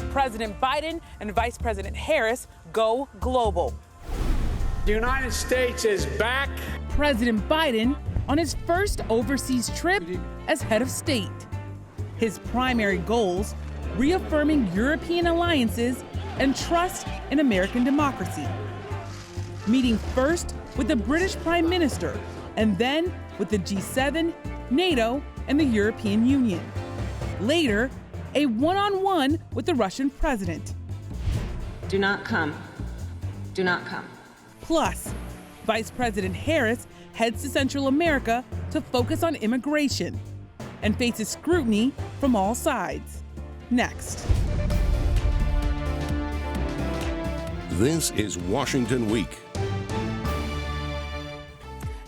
President Biden and Vice President Harris go global. The United States is back. President Biden on his first overseas trip as head of state. His primary goals, reaffirming European alliances and trust in American democracy. Meeting first with the British Prime Minister and then with the G7, NATO, and the European Union. Later, a one-on-one with the Russian president. Do not come. Do not come. Plus, Vice President Harris heads to Central America to focus on immigration and faces scrutiny from all sides. Next. This is Washington Week.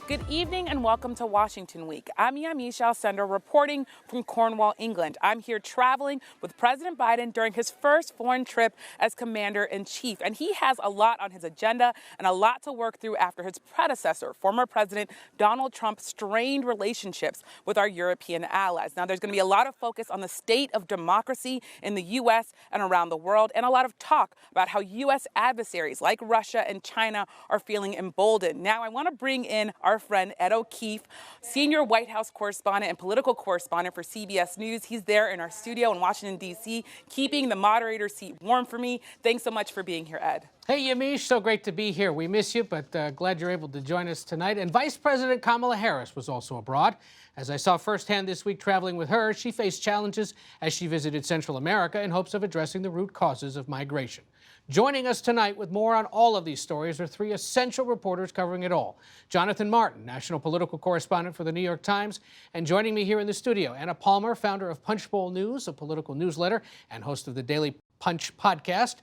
Good evening and welcome to Washington Week. I'm Yamiche Alcindor reporting from Cornwall, England. I'm here traveling with President Biden during his first foreign trip as Commander-in-Chief. And he has a lot on his agenda and a lot to work through after his predecessor, former President Donald Trump, strained relationships with our European allies. Now, there's going to be a lot of focus on the state of democracy in the U.S. and around the world, and a lot of talk about how U.S. adversaries like Russia and China are feeling emboldened. Now, I want to bring in our friend Ed O'Keefe, senior White House correspondent and political correspondent for CBS News. He's there in our studio in Washington, D.C., keeping the moderator's seat warm for me. Thanks so much for being here, Ed. Hey, Yamiche, so great to be here. We miss you, but glad you're able to join us tonight. And Vice President Kamala Harris was also abroad. As I saw firsthand this week traveling with her, she faced challenges as she visited Central America in hopes of addressing the root causes of migration. Joining us tonight with more on all of these stories are three essential reporters covering it all. Jonathan Martin, national political correspondent for The New York Times, and joining me here in the studio, Anna Palmer, founder of Punchbowl News, a political newsletter, and host of the Daily Punch podcast,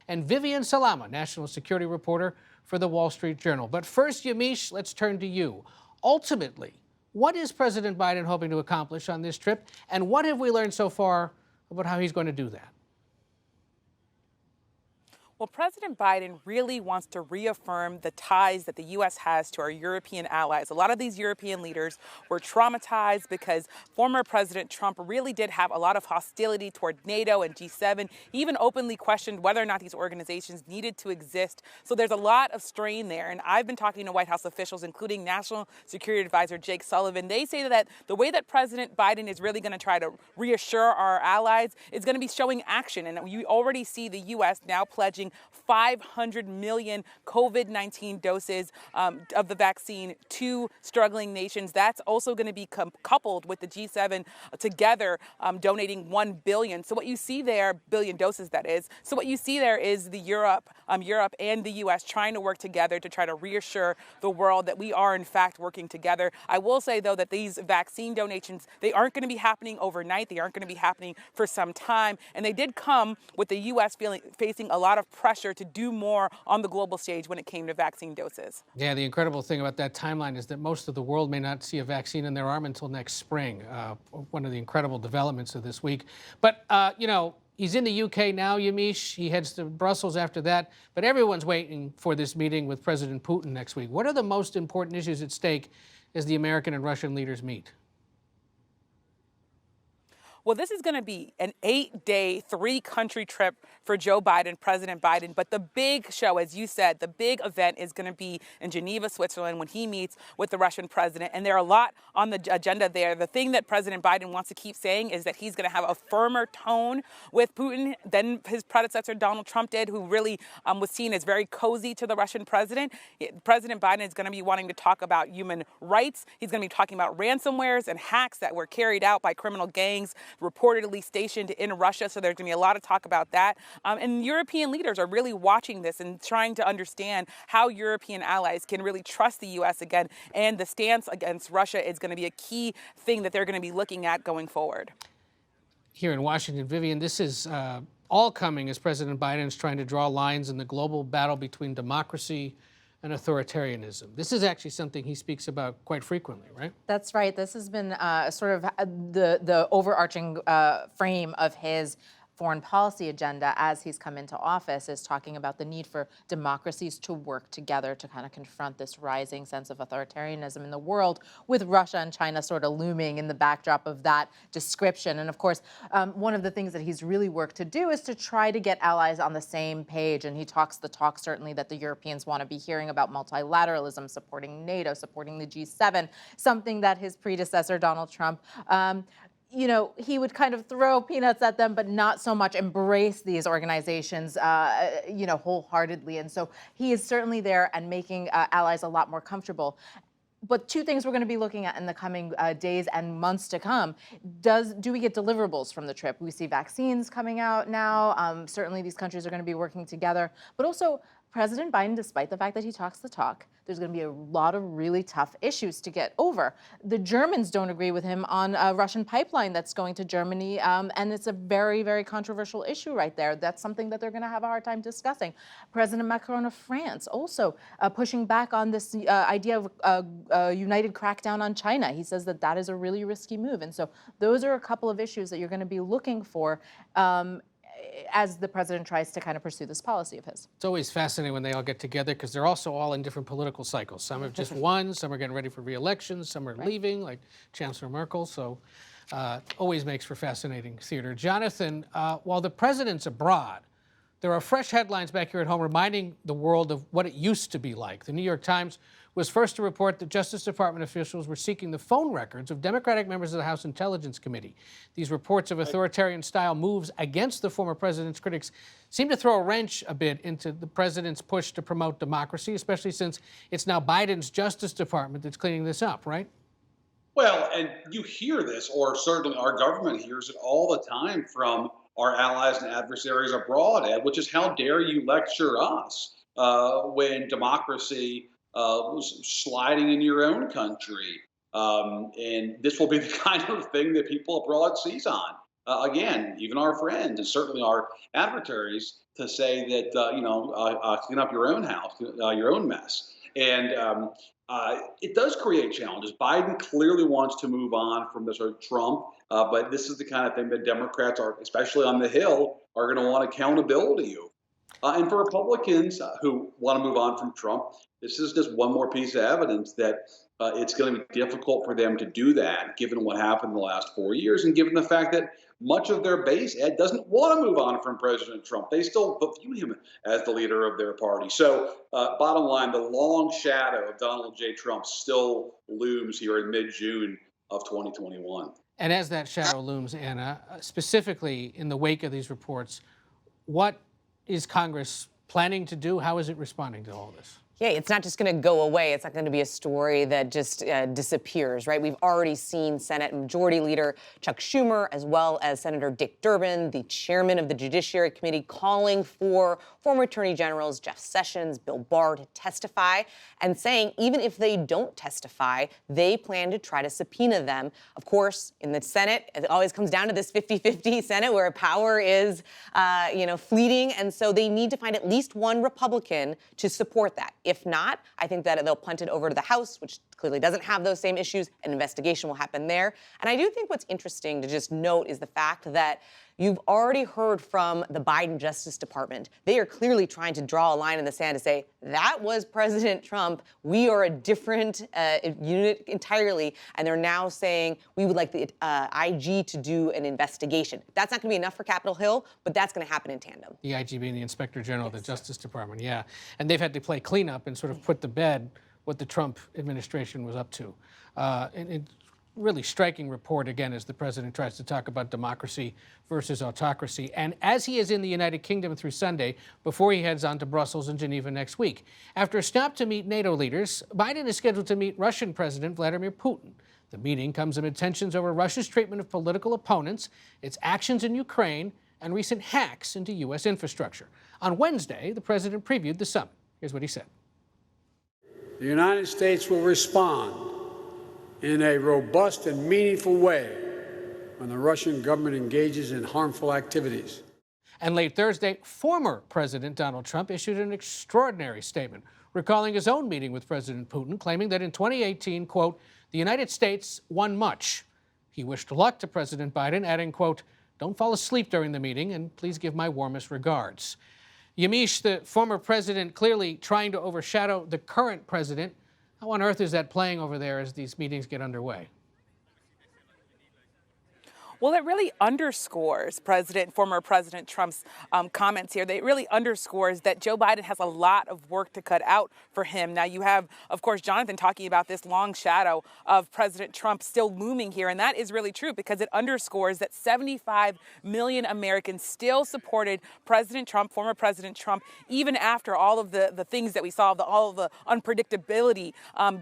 and Vivian Salama, national security reporter for The Wall Street Journal. But first, Yamiche, let's turn to you. Ultimately, what is President Biden hoping to accomplish on this trip, and what have we learned so far about how he's going to do that? Well, President Biden really wants to reaffirm the ties that the U.S. has to our European allies. A lot of these European leaders were traumatized because former President Trump really did have a lot of hostility toward NATO and G7. He even openly questioned whether or not these organizations needed to exist. So there's a lot of strain there. And I've been talking to White House officials, including National Security Advisor Jake Sullivan. They say that the way that President Biden is really going to try to reassure our allies is going to be showing action. And you already see the U.S. now pledging 500 million COVID-19 doses of the vaccine to struggling nations. That's also going to be coupled with the G7 together donating 1 billion. So what you see there, billion doses that is. So what you see there is the Europe and the U.S. trying to work together to try to reassure the world that we are in fact working together. I will say though that these vaccine donations, they aren't going to be happening overnight. They aren't going to be happening for some time. And they did come with the U.S. facing a lot of pressure to do more on the global stage when it came to vaccine doses. Yeah, the incredible thing about that timeline is that most of the world may not see a vaccine in their arm until next spring. One of the incredible developments of this week. But, he's in the UK now, Yamiche. He heads to Brussels after that. But everyone's waiting for this meeting with President Putin next week. What are the most important issues at stake as the American and Russian leaders meet? Well, this is going to be an 8-day, 3-country trip for Joe Biden, President Biden. But the big show, as you said, the big event is going to be in Geneva, Switzerland, when he meets with the Russian president. And there are a lot on the agenda there. The thing that President Biden wants to keep saying is that he's going to have a firmer tone with Putin than his predecessor, Donald Trump, did, who really was seen as very cozy to the Russian president. President Biden is going to be wanting to talk about human rights. He's going to be talking about ransomwares and hacks that were carried out by criminal gangs reportedly stationed in Russia. So there's going to be a lot of talk about that. And European leaders are really watching this and trying to understand how European allies can really trust the U.S. again. And the stance against Russia is going to be a key thing that they're going to be looking at going forward. Here in Washington, Vivian, this is all coming as President Biden is trying to draw lines in the global battle between democracy and authoritarianism. This is actually something he speaks about quite frequently, right? That's right. This has been sort of the overarching frame of his foreign policy agenda as he's come into office is talking about the need for democracies to work together to kind of confront this rising sense of authoritarianism in the world, with Russia and China sort of looming in the backdrop of that description. And of course, one of the things that he's really worked to do is to try to get allies on the same page. And he talks the talk, certainly, that the Europeans want to be hearing about multilateralism, supporting NATO, supporting the G7, something that his predecessor, Donald Trump, he would kind of throw peanuts at them, but not so much embrace these organizations, wholeheartedly. And so he is certainly there and making allies a lot more comfortable. But two things we're going to be looking at in the coming days and months to come. Do we get deliverables from the trip? We see vaccines coming out now. Certainly these countries are going to be working together. But also, President Biden, despite the fact that he talks the talk, there's going to be a lot of really tough issues to get over. The Germans don't agree with him on a Russian pipeline that's going to Germany, and it's a very, very controversial issue right there. That's something that they're going to have a hard time discussing. President Macron of France also pushing back on this idea of a united crackdown on China. He says that that is a really risky move. And so those are a couple of issues that you're going to be looking for as the president tries to kind of pursue this policy of his. It's always fascinating when they all get together because they're also all in different political cycles. Some have just won, some are getting ready for re-election, some are leaving, like Chancellor Merkel. So always makes for fascinating theater. Jonathan, while the president's abroad, there are fresh headlines back here at home reminding the world of what it used to be like. The New York Times was first to report that Justice Department officials were seeking the phone records of Democratic members of the House Intelligence Committee. These reports of authoritarian-style moves against the former president's critics seem to throw a wrench a bit into the president's push to promote democracy, especially since it's now Biden's Justice Department that's cleaning this up, right? Well, and you hear this, or certainly our government hears it all the time from our allies and adversaries abroad, Ed, which is how dare you lecture us when democracy was sliding in your own country. And this will be the kind of thing that people abroad seize on. Again, even our friends and certainly our adversaries to say that, clean up your own house, your own mess. And it does create challenges. Biden clearly wants to move on from this Trump, but this is the kind of thing that Democrats are, especially on the Hill, are going to want accountability of. And for Republicans who want to move on from Trump, this is just one more piece of evidence that it's going to be difficult for them to do that, given what happened in the last 4 years, and given the fact that much of their base, Ed, doesn't want to move on from President Trump. They still view him as the leader of their party. So bottom line, the long shadow of Donald J. Trump still looms here in mid-June of 2021. And as that shadow looms, Anna, specifically in the wake of these reports, what is Congress planning to do? How is it responding to all this? Yeah, it's not just going to go away. It's not going to be a story that just disappears, right? We've already seen Senate Majority Leader Chuck Schumer, as well as Senator Dick Durbin, the chairman of the Judiciary Committee, calling for former Attorney Generals Jeff Sessions, Bill Barr to testify, and saying even if they don't testify, they plan to try to subpoena them. Of course, in the Senate, it always comes down to this 50-50 Senate where power is, fleeting, and so they need to find at least one Republican to support that. If not, I think that they'll punt it over to the House, which clearly doesn't have those same issues. An investigation will happen there. And I do think what's interesting to just note is the fact that you've already heard from the Biden Justice Department. They are clearly trying to draw a line in the sand to say, that was President Trump. We are a different unit entirely. And they're now saying, we would like the IG to do an investigation. That's not going to be enough for Capitol Hill, but that's going to happen in tandem. The IG being the Inspector General of the Justice Department, yeah. And they've had to play cleanup and sort of put to bed what the Trump administration was up to. And really striking report, again, as the president tries to talk about democracy versus autocracy. And as he is in the United Kingdom through Sunday, before he heads on to Brussels and Geneva next week. After a stop to meet NATO leaders, Biden is scheduled to meet Russian President Vladimir Putin. The meeting comes amid tensions over Russia's treatment of political opponents, its actions in Ukraine, and recent hacks into U.S. infrastructure. On Wednesday, the president previewed the summit. Here's what he said. The United States will respond in a robust and meaningful way when the Russian government engages in harmful activities. And late Thursday, former President Donald Trump issued an extraordinary statement, recalling his own meeting with President Putin, claiming that in 2018, quote, the United States won much. He wished luck to President Biden, adding, quote, Don't fall asleep during the meeting, and please give my warmest regards. Yamiche, the former president, clearly trying to overshadow the current president. How on earth is that playing over there as these meetings get underway? Well, it really underscores former President Trump's comments here. It really underscores that Joe Biden has a lot of work to cut out for him. Now, you have, of course, Jonathan talking about this long shadow of President Trump still looming here. And that is really true because it underscores that 75 million Americans still supported President Trump, former President Trump, even after all of the things that we saw, all of the unpredictability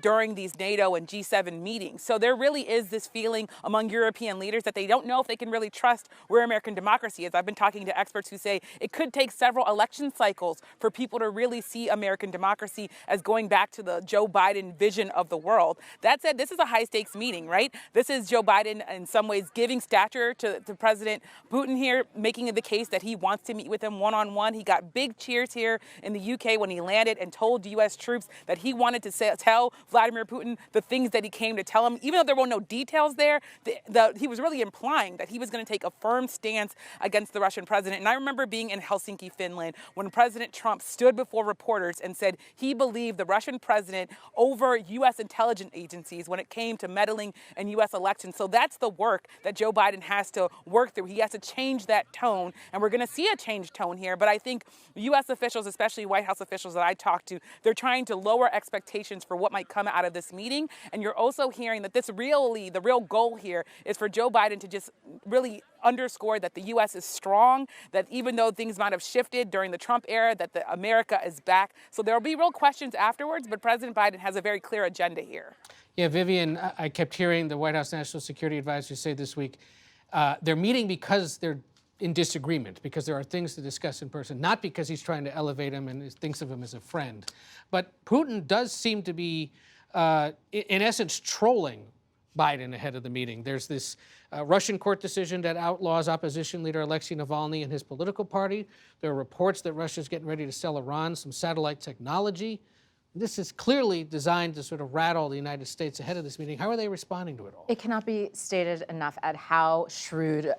during these NATO and G7 meetings. So there really is this feeling among European leaders that they don't know if they can really trust where American democracy is. I've been talking to experts who say it could take several election cycles for people to really see American democracy as going back to the Joe Biden vision of the world. That said, this is a high stakes meeting, right? This is Joe Biden in some ways giving stature to President Putin here, making the case that he wants to meet with him one-on-one. He got big cheers here in the UK when he landed and told U.S. troops that he wanted to tell Vladimir Putin the things that he came to tell him. Even though there were no details there, he was really implying that he was going to take a firm stance against the Russian president. And I remember being in Helsinki, Finland, when President Trump stood before reporters and said he believed the Russian president over U.S. intelligence agencies when it came to meddling in U.S. elections. So that's the work that Joe Biden has to work through. He has to change that tone, and we're going to see a changed tone here. But I think U.S. officials, especially White House officials that I talked to, they're trying to lower expectations for what might come out of this meeting. And you're also hearing that the real goal here is for Joe Biden to just really underscore that the U.S. is strong, that even though things might have shifted during the Trump era, that America is back. So there will be real questions afterwards, but President Biden has a very clear agenda here. Yeah, Vivian, I kept hearing the White House National Security Advisor say this week they're meeting because they're in disagreement, because there are things to discuss in person, not because he's trying to elevate him and thinks of him as a friend. But Putin does seem to be, in essence, trolling Biden ahead of the meeting. There's this Russian court decision that outlaws opposition leader Alexei Navalny and his political party. There are reports that Russia's getting ready to sell Iran some satellite technology. This is clearly designed to sort of rattle the United States ahead of this meeting. How are they responding to it all? It cannot be stated enough at how shrewd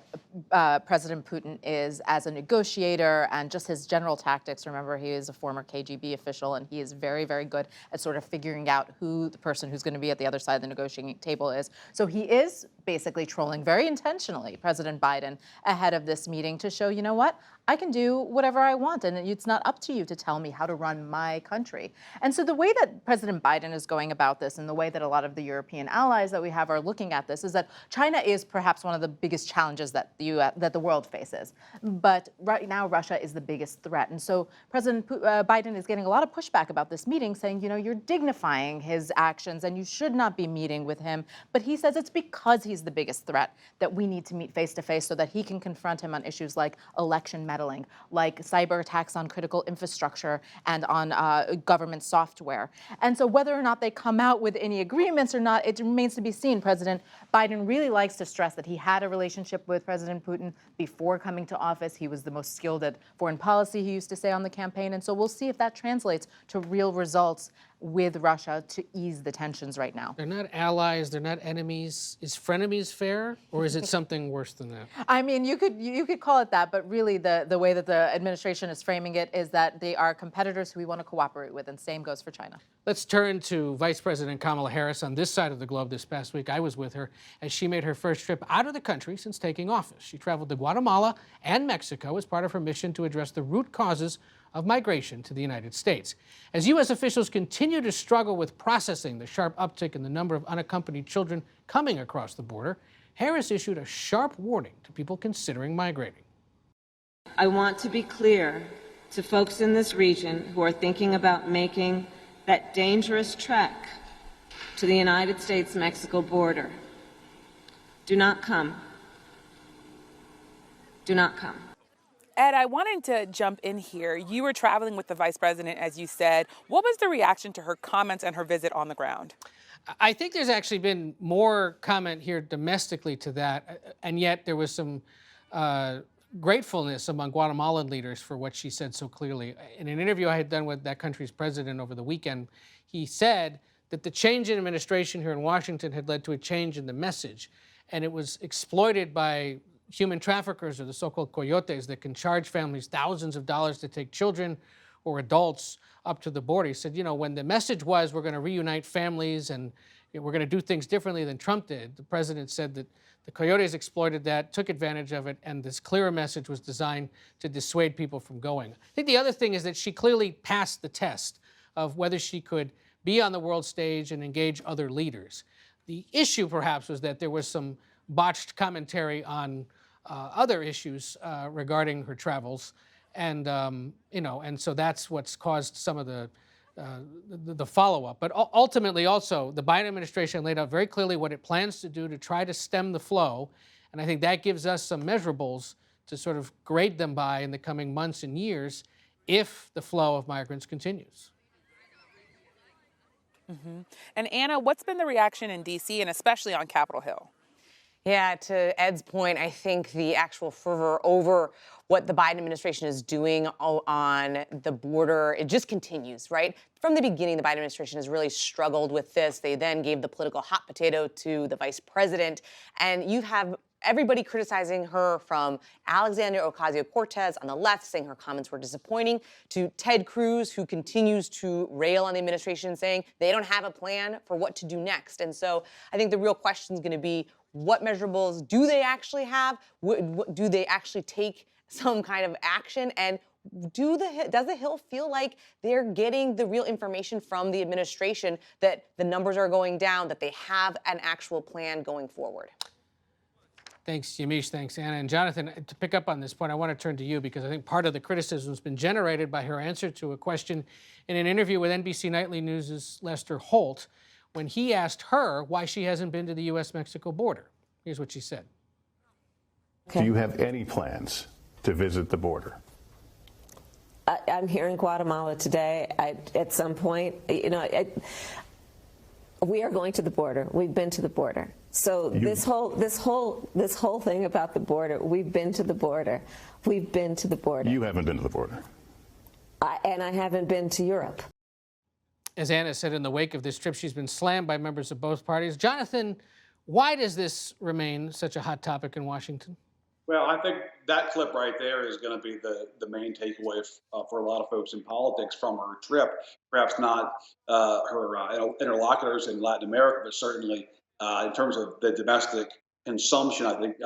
President Putin is as a negotiator and just his general tactics. Remember, he is a former KGB official, and he is very, very good at sort of figuring out who the person who's going to be at the other side of the negotiating table is. So he is basically trolling very intentionally President Biden ahead of this meeting to show, you know what, I can do whatever I want, and it's not up to you to tell me how to run my country. And so the way that President Biden is going about this, and the way that a lot of the European allies that we have are looking at this, is that China is perhaps one of the biggest challenges that the world faces. But right now, Russia is the biggest threat. And so President Biden is getting a lot of pushback about this meeting, saying, you know, you're dignifying his actions, and you should not be meeting with him. But he says it's because he's the biggest threat that we need to meet face to face so that he can confront him on issues like election meddling, like cyber attacks on critical infrastructure and on government software. And so whether or not they come out with any agreements or not, it remains to be seen. President Biden really likes to stress that he had a relationship with President Putin before coming to office. He was the most skilled at foreign policy, he used to say on the campaign. And so we'll see if that translates to real results with Russia to ease the tensions right now. They're not allies, they're not enemies. Is frenemies fair, or is it something worse than that? I mean, you could call it that, but really the way that the administration is framing it is that they are competitors who we want to cooperate with, and same goes for China. Let's turn to Vice President Kamala Harris on this side of the globe this past week. I was with her as she made her first trip out of the country since taking office. She traveled to Guatemala and Mexico as part of her mission to address the root causes of migration to the United States. As U.S. officials continue to struggle with processing the sharp uptick in the number of unaccompanied children coming across the border, Harris issued a sharp warning to people considering migrating. I want to be clear to folks in this region who are thinking about making that dangerous trek to the United States-Mexico border. Do not come. Do not come. Ed, I wanted to jump in here. You were traveling with the vice president, as you said. What was the reaction to her comments and her visit on the ground? I think there's actually been more comment here domestically to that, and yet there was some gratefulness among Guatemalan leaders for what she said so clearly. In an interview I had done with that country's president over the weekend, he said that the change in administration here in Washington had led to a change in the message, and it was exploited by human traffickers, or the so-called coyotes, that can charge families thousands of dollars to take children or adults up to the border. He said, when the message was we're going to reunite families and we're going to do things differently than Trump did, the president said that the coyotes exploited that, took advantage of it, and this clearer message was designed to dissuade people from going. I think the other thing is that she clearly passed the test of whether she could be on the world stage and engage other leaders. The issue, perhaps, was that there was some botched commentary on other issues regarding her travels, and and so that's what's caused some of the follow-up. But ultimately, also, the Biden administration laid out very clearly what it plans to do to try to stem the flow, and I think that gives us some measurables to sort of grade them by in the coming months and years if the flow of migrants continues. Mm-hmm. And Anna, what's been the reaction in D.C. and especially on Capitol Hill? Yeah, to Ed's point, I think the actual fervor over what the Biden administration is doing on the border, it just continues, right? From the beginning, the Biden administration has really struggled with this. They then gave the political hot potato to the vice president. And you have everybody criticizing her, from Alexandria Ocasio-Cortez on the left, saying her comments were disappointing, to Ted Cruz, who continues to rail on the administration, saying they don't have a plan for what to do next. And so I think the real question is going to be, what measurables do they actually have? Do they actually take some kind of action? And does the Hill feel like they're getting the real information from the administration, that the numbers are going down, that they have an actual plan going forward? Thanks, Yamiche. Thanks, Anna. And Jonathan, to pick up on this point, I want to turn to you, because I think part of the criticism has been generated by her answer to a question in an interview with NBC Nightly News' Lester Holt, when he asked her why she hasn't been to the U.S.-Mexico border. Here's what she said. Okay. Do you have any plans to visit the border? I'm here in Guatemala today. At some point, we are going to the border. We've been to the border. So this whole thing about the border, we've been to the border. We've been to the border. You haven't been to the border. And I haven't been to Europe. As Anna said, in the wake of this trip, she's been slammed by members of both parties. Jonathan, why does this remain such a hot topic in Washington? Well, I think that clip right there is going to be the main takeaway for a lot of folks in politics from her trip. Perhaps not her interlocutors in Latin America, but certainly in terms of the domestic consumption, I think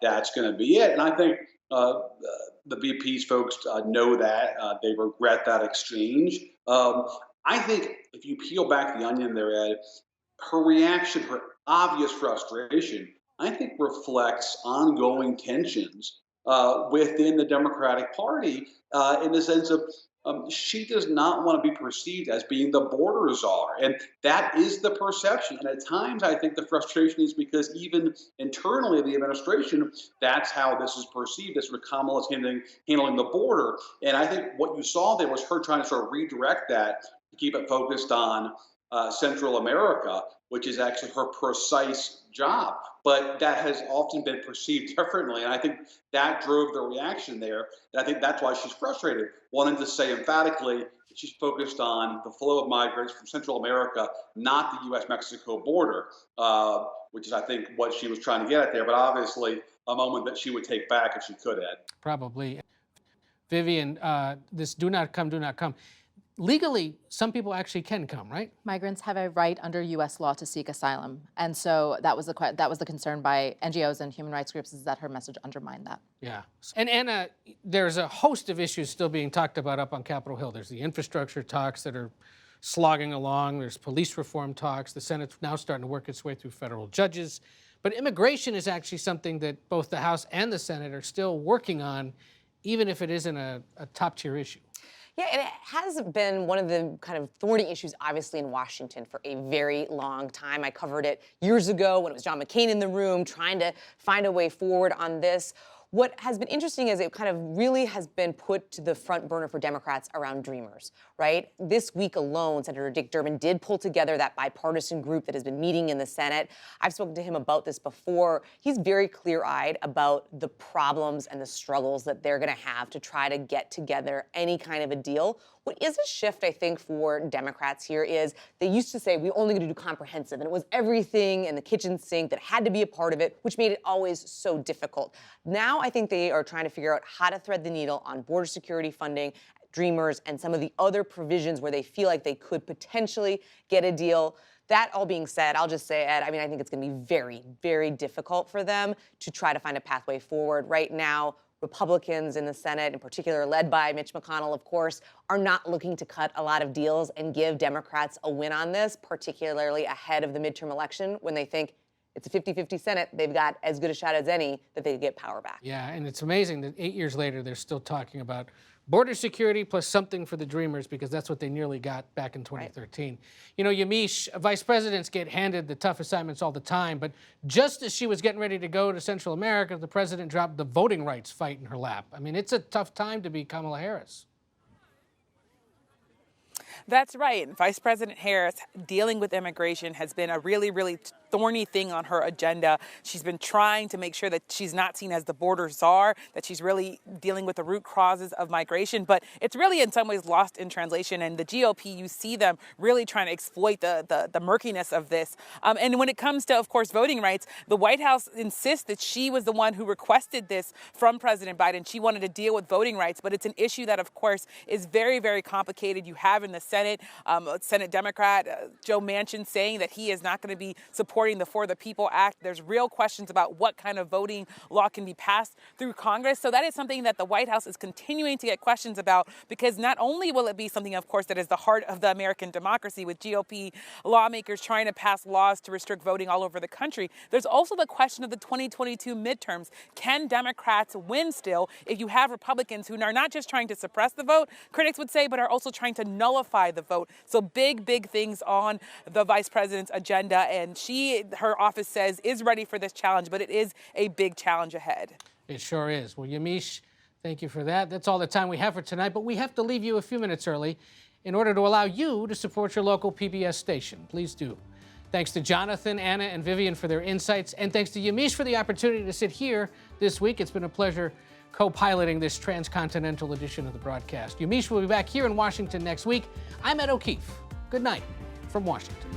that's going to be it. And I think the VP's folks know that. They regret that exchange. I think if you peel back the onion there, Ed, her reaction, her obvious frustration, I think reflects ongoing tensions within the Democratic Party in the sense of she does not want to be perceived as being the border czar. And that is the perception. And at times, I think the frustration is because even internally in the administration, that's how this is perceived, as Kamala is handling the border. And I think what you saw there was her trying to sort of redirect that to keep it focused on Central America, which is actually her precise job. But that has often been perceived differently. And I think that drove the reaction there. And I think that's why she's frustrated, wanting to say emphatically that she's focused on the flow of migrants from Central America, not the U.S.-Mexico border, which is, I think, what she was trying to get at there. But obviously a moment that she would take back if she could, Ed. Probably. Vivian, this do not come. Legally, some people actually can come, right? Migrants have a right under U.S. law to seek asylum. And so that was the concern by NGOs and human rights groups, is that her message undermined that. Yeah. And Anna, there's a host of issues still being talked about up on Capitol Hill. There's the infrastructure talks that are slogging along. There's police reform talks. The Senate's now starting to work its way through federal judges. But immigration is actually something that both the House and the Senate are still working on, even if it isn't a top-tier issue. Yeah, and it has been one of the kind of thorny issues, obviously, in Washington for a very long time. I covered it years ago when it was John McCain in the room trying to find a way forward on this. What has been interesting is it kind of really has been put to the front burner for Democrats around Dreamers, right? This week alone, Senator Dick Durbin did pull together that bipartisan group that has been meeting in the Senate. I've spoken to him about this before. He's very clear-eyed about the problems and the struggles that they're going to have to try to get together any kind of a deal. What is a shift, I think, for Democrats here is they used to say we only going to do comprehensive, and it was everything in the kitchen sink that had to be a part of it, which made it always so difficult. Now I think they are trying to figure out how to thread the needle on border security funding, Dreamers, and some of the other provisions where they feel like they could potentially get a deal. That all being said, I'll just say, Ed, I mean, I think it's going to be very, very difficult for them to try to find a pathway forward. Right now, Republicans in the Senate, in particular led by Mitch McConnell, of course, are not looking to cut a lot of deals and give Democrats a win on this, particularly ahead of the midterm election when they think it's a 50-50 Senate. They've got as good a shot as any that they could get power back. Yeah, and it's amazing that 8 years later, they're still talking about border security plus something for the Dreamers, because that's what they nearly got back in 2013. Right. You know, Yamiche, vice presidents get handed the tough assignments all the time, but just as she was getting ready to go to Central America, the president dropped the voting rights fight in her lap. I mean, it's a tough time to be Kamala Harris. That's right. Vice President Harris dealing with immigration has been a really, really thorny thing on her agenda. She's been trying to make sure that she's not seen as the border czar, that she's really dealing with the root causes of migration. But it's really in some ways lost in translation. And the GOP, you see them really trying to exploit the murkiness of this. And when it comes to, of course, voting rights, the White House insists that she was the one who requested this from President Biden. She wanted to deal with voting rights. But it's an issue that, of course, is very, very complicated. You have in the Senate, Senate Democrat Joe Manchin saying that he is not going to be supporting the For the People Act. There's real questions about what kind of voting law can be passed through Congress. So that is something that the White House is continuing to get questions about, because not only will it be something, of course, that is the heart of the American democracy with GOP lawmakers trying to pass laws to restrict voting all over the country, there's also the question of the 2022 midterms. Can Democrats win still if you have Republicans who are not just trying to suppress the vote, critics would say, but are also trying to nullify the vote? So big, big things on the vice president's agenda, and her office says is ready for this challenge, but it is a big challenge ahead. It sure is. Well, Yamiche, thank you for that. That's all the time we have for tonight, but we have to leave you a few minutes early in order to allow you to support your local PBS station. Please do. Thanks to Jonathan, Anna, and Vivian for their insights, and thanks to Yamiche for the opportunity to sit here this week. It's been a pleasure co-piloting this transcontinental edition of the broadcast. Yamiche will be back here in Washington next week. I'm Ed O'Keefe. Good night from Washington.